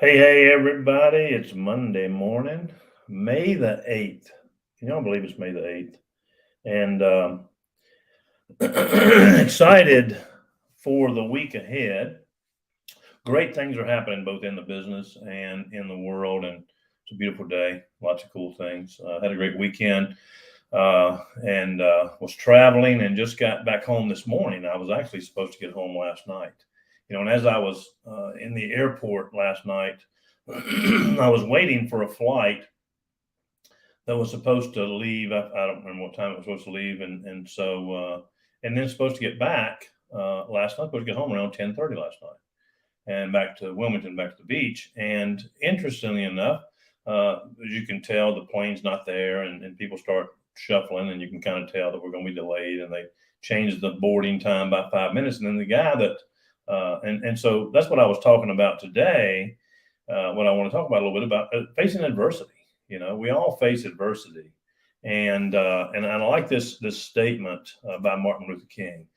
Hey, everybody. It's Monday morning, May the 8th. Can y'all believe it's May the 8th? And excited for the week ahead. Great things are happening both in the business and in the world. And it's a beautiful day. Lots of cool things. Had a great weekend and was traveling and just got back home this morning. I was actually supposed to get home last night. And as I was in the airport last night, I was waiting for a flight that was supposed to leave. I don't remember what time it was supposed to leave, and then supposed to get back last night. Supposed to get home around 10:30 last night, and back to Wilmington, back to the beach. And interestingly enough, as you can tell, the plane's not there, and people start shuffling, and you can kind of tell that we're going to be delayed. And they changed the boarding time by 5 minutes. And then the guy that, and so that's what I was talking about today. What I want to talk about a little bit about facing adversity. We all face adversity, and I like this statement by Martin Luther King.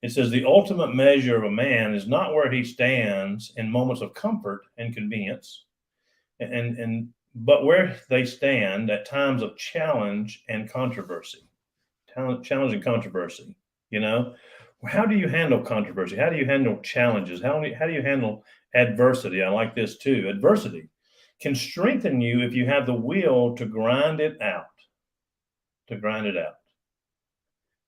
It says the ultimate measure of a man is not where he stands in moments of comfort and convenience, and but where they stand at times of challenge and controversy. Challenge and controversy. You know, how do you handle controversy? How do you handle challenges? How do you handle adversity? I like this too. Adversity can strengthen you if you have the will to grind it out. To grind it out.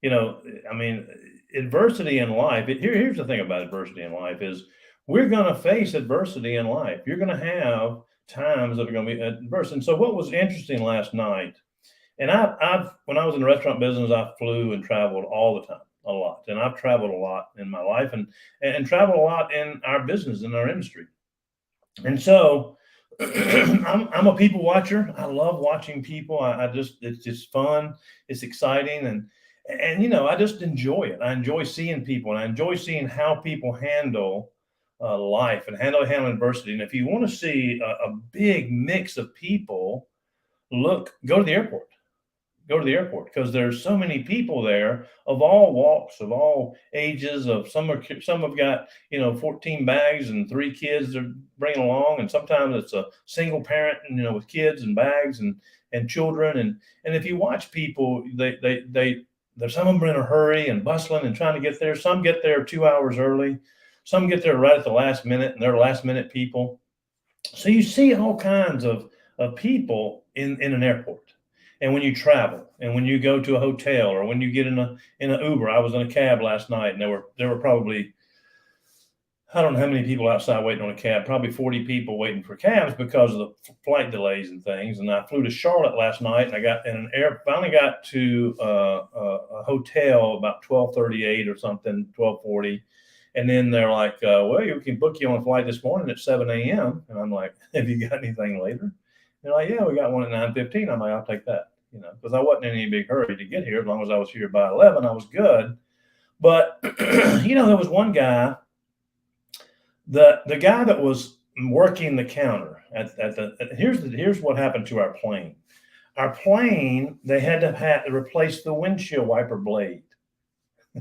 You know, I mean, adversity in life. Here's the thing about adversity in life is we're going to face adversity in life. You're going to have times that are going to be adverse. And so, what was interesting last night, and I've when I was in the restaurant business, I flew and traveled all the time, a lot, and I've traveled a lot in my life, and traveled a lot in our business, in our industry. And so I'm a people watcher. I love watching people. I just it's just fun. It's exciting, and I just enjoy it. I enjoy seeing people, and I enjoy seeing how people handle life and handle adversity. And if you want to see a big mix of people, go to the airport. Go to the airport because there's so many people there of all walks, of all ages. Of some have got 14 bags and three kids they're bringing along, and sometimes it's a single parent, with kids and bags and children. And if you watch people, there's some of them are in a hurry and bustling and trying to get there. Some get there 2 hours early. Some get there right at the last minute, and they're last minute people. So you see all kinds of people in an airport. And when you travel and when you go to a hotel or when you get in a Uber. I was in a cab last night, and there were probably, I don't know how many people outside waiting on a cab, probably 40 people waiting for cabs because of the flight delays and things. And I flew to Charlotte last night, and I got in finally got to a hotel about 12:38 or something, 12:40. And then they're like, well, you can book you on a flight this morning at 7 a.m. And I'm like, have you got anything later? They're like, yeah, we got one at 9:15. I'm like, I'll take that, because I wasn't in any big hurry to get here. As long as I was here by 11, I was good. But, there was one guy, the guy that was working the counter here's what happened to our plane. Our plane, they had to replace the windshield wiper blade.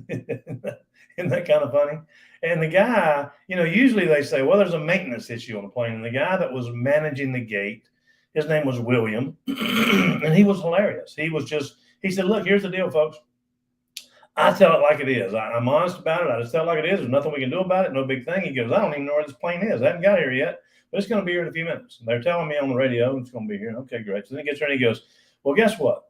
Isn't that kind of funny? And the guy, usually they say, well, there's a maintenance issue on the plane. And the guy that was managing the gate, his name was William, and he was hilarious. He said, look, here's the deal, folks. I tell it like it is. I'm honest about it. I just tell it like it is. There's nothing we can do about it. No big thing. He goes, I don't even know where this plane is. I haven't got here yet, but it's going to be here in a few minutes. And they're telling me on the radio it's going to be here. Okay, great. So then he gets there and he goes, well, guess what?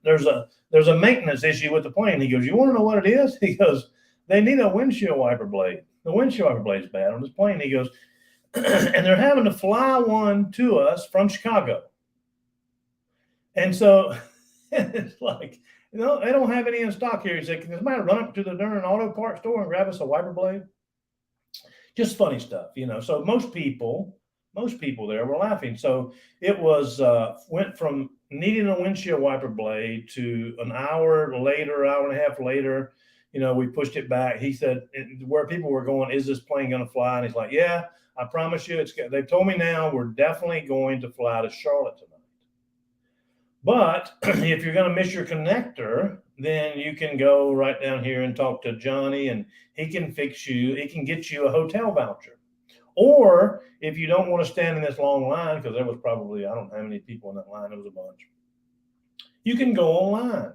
there's a maintenance issue with the plane. He goes, you want to know what it is? He goes, they need a windshield wiper blade. The windshield wiper blade's bad on this plane. He goes, and they're having to fly one to us from Chicago. And so it's like, they don't have any in stock here. He said, can somebody run up to the darn auto parts store and grab us a wiper blade? Just funny stuff, So most people there were laughing. So it was went from needing a windshield wiper blade to an hour later, hour and a half later, we pushed it back. He said where people were going, is this plane going to fly? And he's like, yeah, I promise you, they've told me now we're definitely going to fly to Charlotte tonight. But if you're going to miss your connector, then you can go right down here and talk to Johnny, and he can get you a hotel voucher. Or if you don't want to stand in this long line, because there was probably, I don't know how many people in that line, it was a bunch, you can go online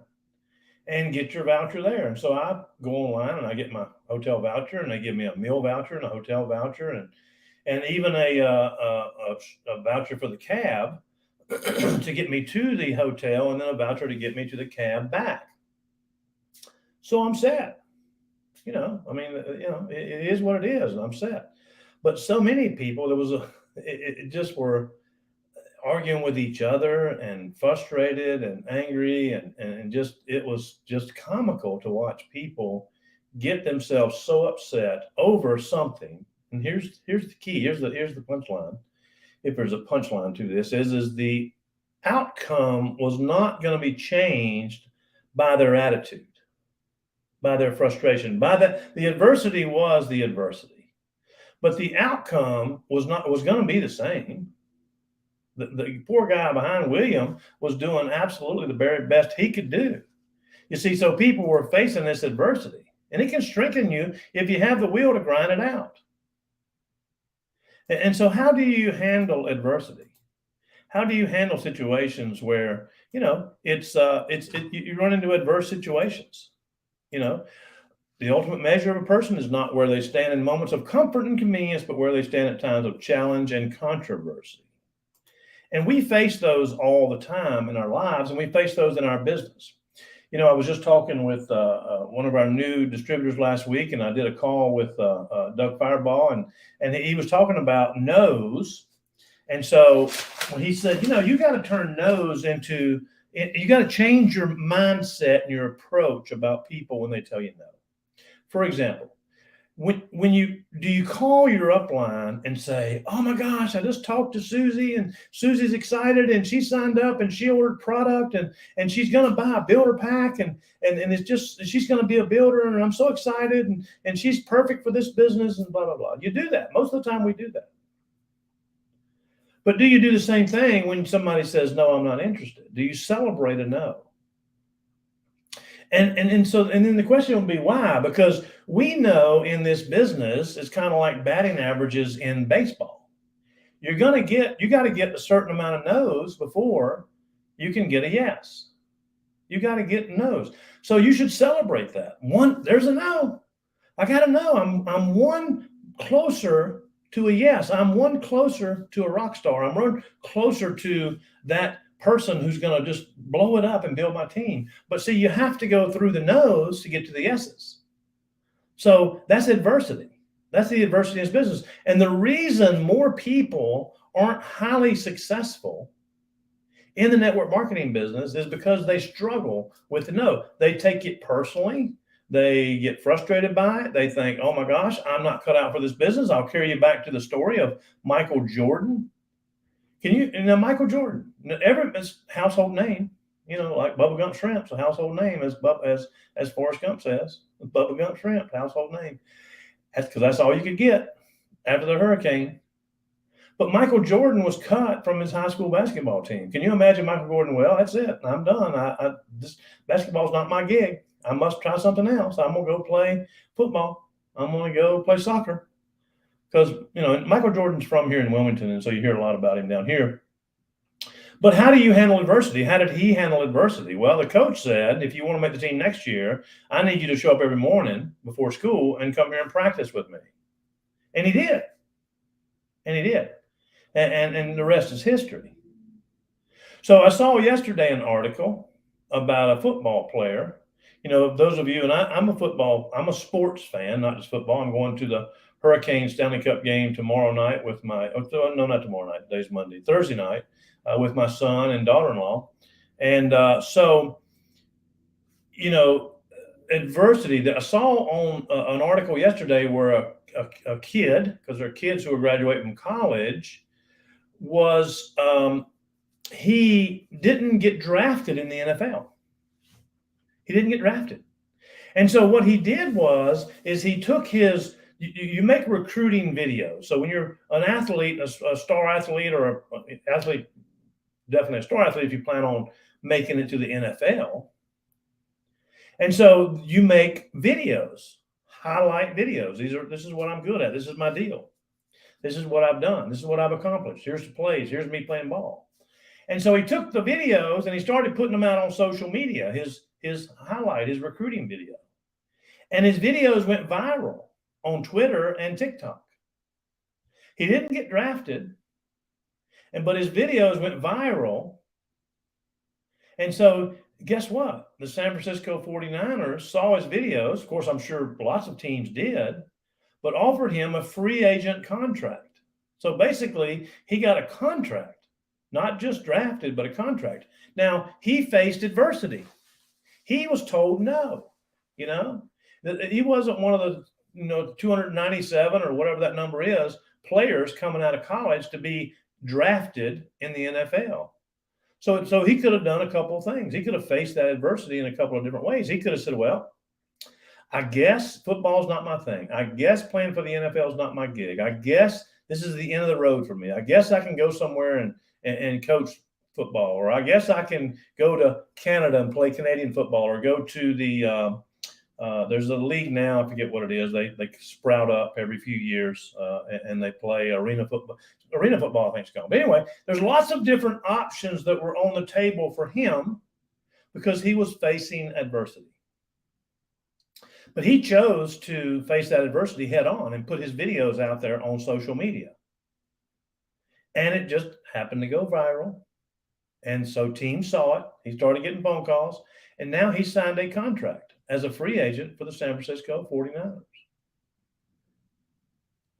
and get your voucher there. And so I go online and I get my hotel voucher, and they give me a meal voucher and a hotel voucher, and even a voucher for the cab to get me to the hotel, and then a voucher to get me to the cab back. So I'm set. I mean, it is what it is, and I'm set. But so many people, it just were arguing with each other and frustrated and angry, and just, it was just comical to watch people get themselves so upset over something. And here's the key. Here's the punchline. If there's a punchline to this, is the outcome was not going to be changed by their attitude, by their frustration, by the adversity was the adversity, but the outcome was going to be the same. The poor guy behind William was doing absolutely the very best he could do. You see, so people were facing this adversity, and it can strengthen you if you have the will to grind it out. And so, how do you handle adversity? How do you handle situations where you run into adverse situations? The ultimate measure of a person is not where they stand in moments of comfort and convenience, but where they stand at times of challenge and controversy. And we face those all the time in our lives, and we face those in our business. I was just talking with one of our new distributors last week, and I did a call with Doug Fireball, and he was talking about no's. And so when he said, you got to turn no's into, you got to change your mindset and your approach about people when they tell you no. For example, when you call your upline and say, oh my gosh, I just talked to Susie, and Susie's excited, and she signed up, and she ordered product, and she's going to buy a builder pack, and it's just, she's going to be a builder, and I'm so excited, and she's perfect for this business, and blah, blah, blah. You do that. Most of the time we do that. But do you do the same thing when somebody says, no, I'm not interested? Do you celebrate a no? And then the question will be why? Because we know in this business, it's kind of like batting averages in baseball. You got to get a certain amount of no's before you can get a yes. You got to get no's. So you should celebrate that. There's a no. I got a no. I'm one closer to a yes. I'm one closer to a rock star. I'm one closer to that person who's going to just blow it up and build my team. But see, you have to go through the no's to get to the yeses. So that's adversity. That's the adversity in this business. And the reason more people aren't highly successful in the network marketing business is because they struggle with the no. They take it personally. They get frustrated by it. They think, oh my gosh, I'm not cut out for this business. I'll carry you back to the story of Michael Jordan. Michael Jordan, his household name, like Bubba Gump Shrimp's a household name, as Forrest Gump says, Bubba Gump Shrimp, household name. That's because that's all you could get after the hurricane. But Michael Jordan was cut from his high school basketball team. Can you imagine Michael Jordan? Well, that's it. I'm done. This basketball's not my gig. I must try something else. I'm going to go play football. I'm going to go play soccer. Because, Michael Jordan's from here in Wilmington, and so you hear a lot about him down here. But how do you handle adversity? How did he handle adversity? Well, the coach said, if you want to make the team next year, I need you to show up every morning before school and come here and practice with me. And he did. And the rest is history. So I saw yesterday an article about a football player. Those of you, and I'm a sports fan, not just football. I'm going to the Hurricane Stanley Cup game tomorrow night with not tomorrow night, today's Monday, Thursday night, with my son and daughter-in-law. And adversity that I saw on an article yesterday where a kid, because there are kids who are graduating from college, was he didn't get drafted in the NFL. He didn't get drafted. And so what he did is he took you make recruiting videos. So when you're an athlete, a star athlete, or an athlete, definitely a star athlete if you plan on making it to the NFL. And so you make videos, highlight videos. This is what I'm good at. This is my deal. This is what I've done. This is what I've accomplished. Here's the plays. Here's me playing ball. And so he took the videos and he started putting them out on social media, his highlight, his recruiting video. And his videos went viral on Twitter and TikTok. He didn't get drafted, but his videos went viral. And so guess what? The San Francisco 49ers saw his videos. Of course, I'm sure lots of teams did, but offered him a free agent contract. So basically, he got a contract, not just drafted, but a contract. Now, he faced adversity. He was told no, he wasn't one of the 297 or whatever that number is players coming out of college to be drafted in the NFL. So he could have done a couple of things. He could have faced that adversity in a couple of different ways. He could have said, well, I guess football's not my thing. I guess playing for the NFL is not my gig. I guess this is the end of the road for me. I guess I can go somewhere and coach football, or I guess I can go to Canada and play Canadian football, or go to the there's a league now, I forget what it is. They sprout up every few years and they play arena football. Arena football, I think it's called. But anyway, there's lots of different options that were on the table for him because he was facing adversity. But he chose to face that adversity head on and put his videos out there on social media. And it just happened to go viral. And so teams saw it. He started getting phone calls. And now he signed a contract as a free agent for the San Francisco 49ers.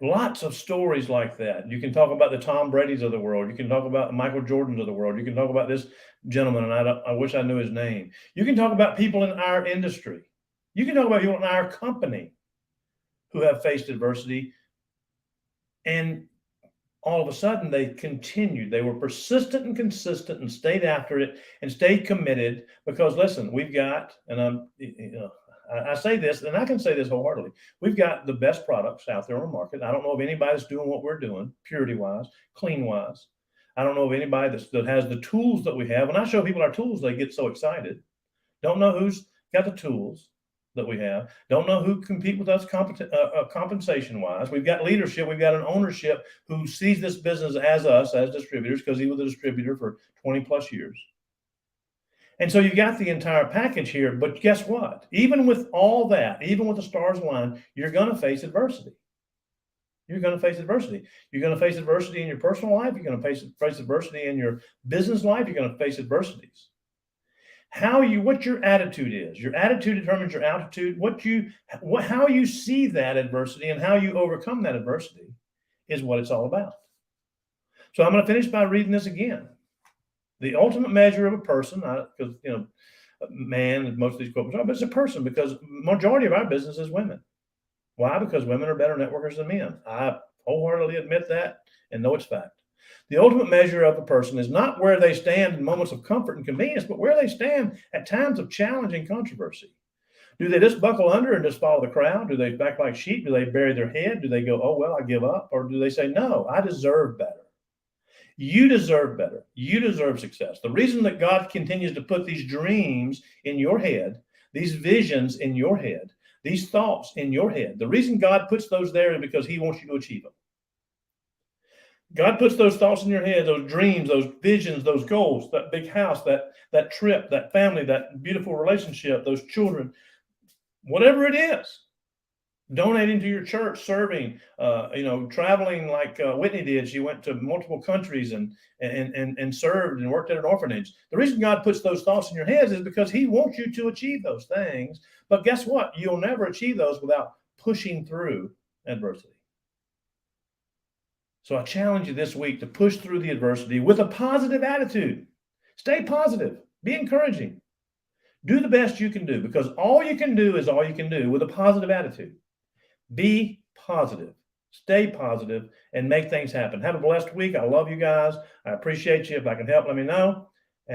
Lots of stories like that. You can talk about the Tom Brady's of the world. You can talk about the Michael Jordans of the world. You can talk about this gentleman, and I wish I knew his name. You can talk about people in our industry. You can talk about people in our company who have faced adversity, and all of a sudden they continued. They were persistent and consistent and stayed after it and stayed committed because, listen, we've got, and I say this, and I can say this wholeheartedly, we've got the best products out there on the market. I don't know of anybody that's doing what we're doing, purity-wise, clean-wise. I don't know of anybody that has the tools that we have. When I show people our tools, they get so excited. Don't know who's got the tools that we have. Don't know who compete with us compensation-wise. We've got leadership. We've got an ownership who sees this business as us, as distributors, because he was a distributor for 20-plus years. And so you've got the entire package here. But guess what? Even with all that, even with the stars aligned, you're going to face adversity. You're going to face adversity. You're going to face adversity in your personal life. You're going to face adversity in your business life. You're going to face adversities. What your attitude is. Your attitude determines your altitude. How you see that adversity and how you overcome that adversity is what it's all about. So I'm going to finish by reading this again. The ultimate measure of a person, because man, and most of these quotes are, but it's a person, because majority of our business is women. Why? Because women are better networkers than men. I wholeheartedly admit that and know it's fact. The ultimate measure of a person is not where they stand in moments of comfort and convenience, but where they stand at times of challenge and controversy. Do they just buckle under and just follow the crowd? Do they back like sheep? Do they bury their head? Do they go, oh, well, I give up? Or do they say, no, I deserve better? You deserve better. You deserve success. The reason that God continues to put these dreams in your head, these visions in your head, these thoughts in your head, the reason God puts those there is because he wants you to achieve them. God puts those thoughts in your head, those dreams, those visions, those goals, that big house, that trip, that family, that beautiful relationship, those children, whatever it is. Donating to your church, serving, traveling like Whitney did. She went to multiple countries and served and worked at an orphanage. The reason God puts those thoughts in your heads is because he wants you to achieve those things. But guess what? You'll never achieve those without pushing through adversity. So I challenge you this week to push through the adversity with a positive attitude. Stay positive. Be encouraging. Do the best you can do, because all you can do is all you can do with a positive attitude. Be positive. Stay positive and make things happen. Have a blessed week. I love you guys. I appreciate you. If I can help, let me know.